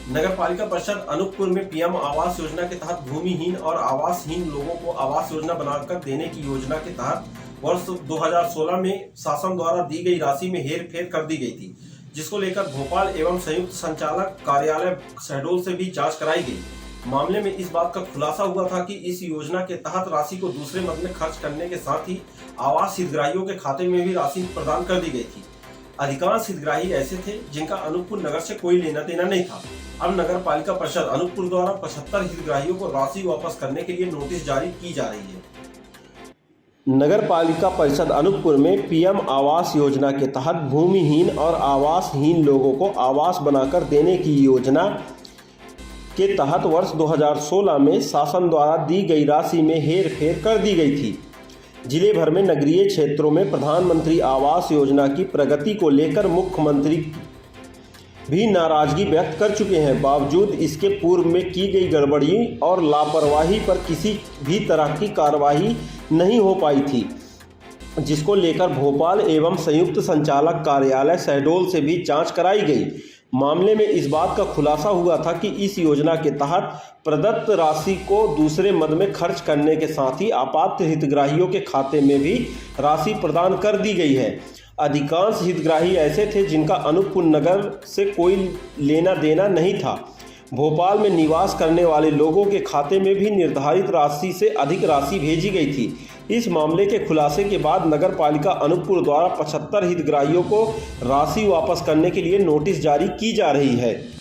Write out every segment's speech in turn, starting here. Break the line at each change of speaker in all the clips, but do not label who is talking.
नगरपालिका परिषद अनूपपुर में पीएम आवास योजना के तहत भूमिहीन और आवासहीन लोगों को आवास योजना बनाकर देने की योजना के तहत वर्ष 2016 में शासन द्वारा दी गई राशि में हेरफेर कर दी गई थी, जिसको लेकर भोपाल एवं संयुक्त संचालक कार्यालय शहडोल से भी जांच कराई गई। मामले में इस बात का खुलासा हुआ था कि इस योजना के तहत राशि को दूसरे मद में खर्च करने के साथ ही आवास हितग्राहियों के खाते में भी राशि प्रदान कर दी गई थी। अधिकांश हितग्राही ऐसे थे जिनका अनूपपुर नगर से कोई लेना देना नहीं था। अब नगर पालिका परिषद अनूपपुर द्वारा 75 हितग्राहियों को राशि वापस करने के लिए नोटिस जारी की जा रही है।
नगर पालिका परिषद अनूपपुर में पीएम आवास योजना के तहत भूमिहीन और आवासहीन लोगों को आवास बनाकर देने की योजना के तहत वर्ष 2016 में शासन द्वारा दी गई राशि में हेरफेर कर दी गई थी। जिले भर में नगरीय क्षेत्रों में प्रधानमंत्री आवास योजना की प्रगति को लेकर मुख्यमंत्री भी नाराजगी व्यक्त कर चुके हैं। बावजूद इसके पूर्व में की गई गड़बड़ी और लापरवाही पर किसी भी तरह की कार्रवाई नहीं हो पाई थी, जिसको लेकर भोपाल एवं संयुक्त संचालक कार्यालय शहडोल से भी जांच कराई गई। मामले में इस बात का खुलासा हुआ था कि इस योजना के तहत प्रदत्त राशि को दूसरे मद में खर्च करने के साथ ही अपात्र हितग्राहियों के खाते में भी राशि प्रदान कर दी गई है। अधिकांश हितग्राही ऐसे थे जिनका अनूपपुर नगर से कोई लेना देना नहीं था। भोपाल में निवास करने वाले लोगों के खाते में भी निर्धारित राशि से अधिक राशि भेजी गई थी। इस मामले के खुलासे के बाद नगर पालिका अनूपपुर द्वारा 75 हितग्राहियों को राशि वापस करने के लिए नोटिस जारी की जा रही है।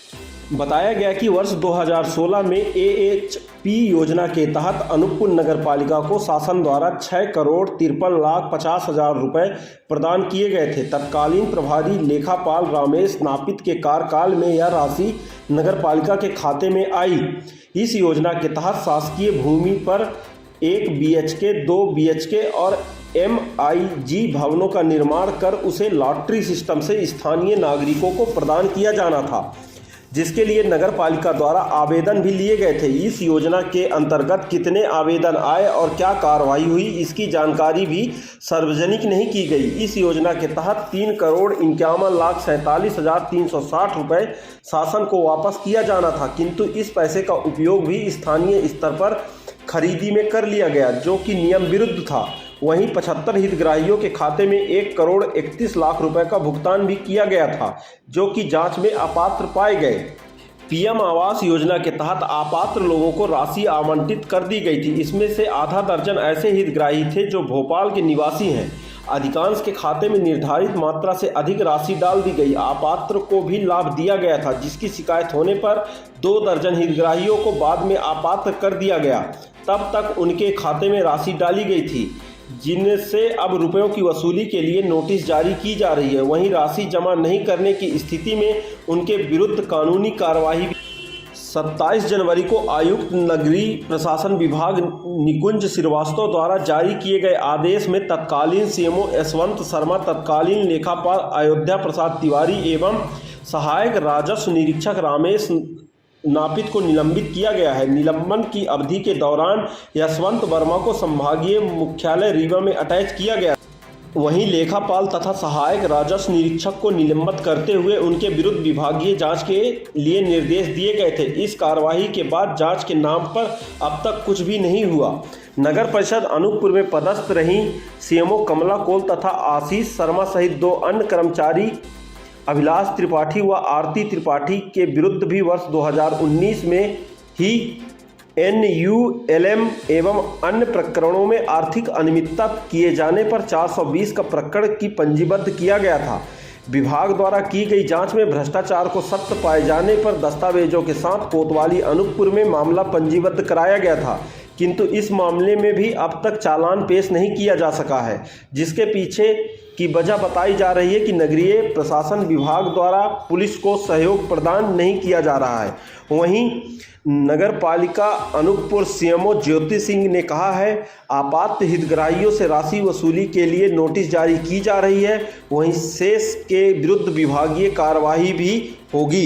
बताया गया कि वर्ष 2016 में AHP योजना के तहत अनूपपुर नगर पालिका को शासन द्वारा 6,53,50,000 रुपये प्रदान किए गए थे। तत्कालीन प्रभारी लेखापाल रमेश नापित के कार्यकाल में यह राशि नगर पालिका के खाते में आई। इस योजना के तहत शासकीय भूमि पर 1 BHK, 2 BHK और MIG भवनों का निर्माण कर उसे लॉटरी सिस्टम से स्थानीय नागरिकों को प्रदान किया जाना था, जिसके लिए नगर पालिका द्वारा आवेदन भी लिए गए थे। इस योजना के अंतर्गत कितने आवेदन आए और क्या कार्रवाई हुई, इसकी जानकारी भी सार्वजनिक नहीं की गई। इस योजना के तहत 3,51,47,360 रुपये शासन को वापस किया जाना था, किंतु इस पैसे का उपयोग भी स्थानीय स्तर पर खरीदी में कर लिया गया, जो कि नियम विरुद्ध था। वहीं 75 हितग्राहियों के खाते में 1,31,00,000 रुपए का भुगतान भी किया गया था, जो कि जांच में अपात्र पाए गए। पीएम आवास योजना के तहत अपात्र लोगों को राशि आवंटित कर दी गई थी। इसमें से आधा दर्जन ऐसे हितग्राही थे जो भोपाल के निवासी हैं। अधिकांश के खाते में निर्धारित मात्रा से अधिक राशि डाल दी गई। अपात्र को भी लाभ दिया गया था, जिसकी शिकायत होने पर 2 दर्जन हितग्राहियों को बाद में अपात्र कर दिया गया। तब तक उनके खाते में राशि डाली गई थी, जिनसे अब रुपयों की वसूली के लिए नोटिस जारी की जा रही है। वहीं राशि जमा नहीं करने की स्थिति में उनके विरुद्ध कानूनी कार्यवाही 27 जनवरी को आयुक्त नगरीय प्रशासन विभाग निकुंज श्रीवास्तव द्वारा जारी किए गए आदेश में तत्कालीन CMO यशवंत शर्मा, तत्कालीन लेखापाल अयोध्या प्रसाद तिवारी एवं सहायक राजस्व निरीक्षक रमेश नापित को निलंबित किया गया है। निलंबन की अवधि के दौरान यशवंत वर्मा को संभागीय मुख्यालय रीवा में अटैच किया गया। वहीं लेखापाल तथा सहायक राजस्व निरीक्षक को निलंबित करते हुए उनके विरुद्ध विभागीय जांच के लिए निर्देश दिए गए थे। इस कार्यवाही के बाद जांच के नाम पर अब तक कुछ भी नहीं हुआ। नगर परिषद अनूपपुर में पदस्थ रही CMO कमला कोल तथा आशीष शर्मा सहित 2 अन्य कर्मचारी अभिलाष त्रिपाठी व आरती त्रिपाठी के विरुद्ध भी वर्ष 2019 में ही NULM एवं अन्य प्रकरणों में आर्थिक अनियमितता किए जाने पर 420 का प्रकरण की पंजीबद्ध किया गया था। विभाग द्वारा की गई जांच में भ्रष्टाचार को सत्य पाए जाने पर दस्तावेजों के साथ कोतवाली अनूपपुर में मामला पंजीबद्ध कराया गया था, किंतु इस मामले में भी अब तक चालान पेश नहीं किया जा सका है, जिसके पीछे की वजह बताई जा रही है कि नगरीय प्रशासन विभाग द्वारा पुलिस को सहयोग प्रदान नहीं किया जा रहा है। वहीं नगर पालिका अनूपपुर CMO ज्योति सिंह ने कहा है, आपात्र हितग्राहियों से राशि वसूली के लिए नोटिस जारी की जा रही है। वहीं शेष के विरुद्ध विभागीय कार्यवाही भी होगी।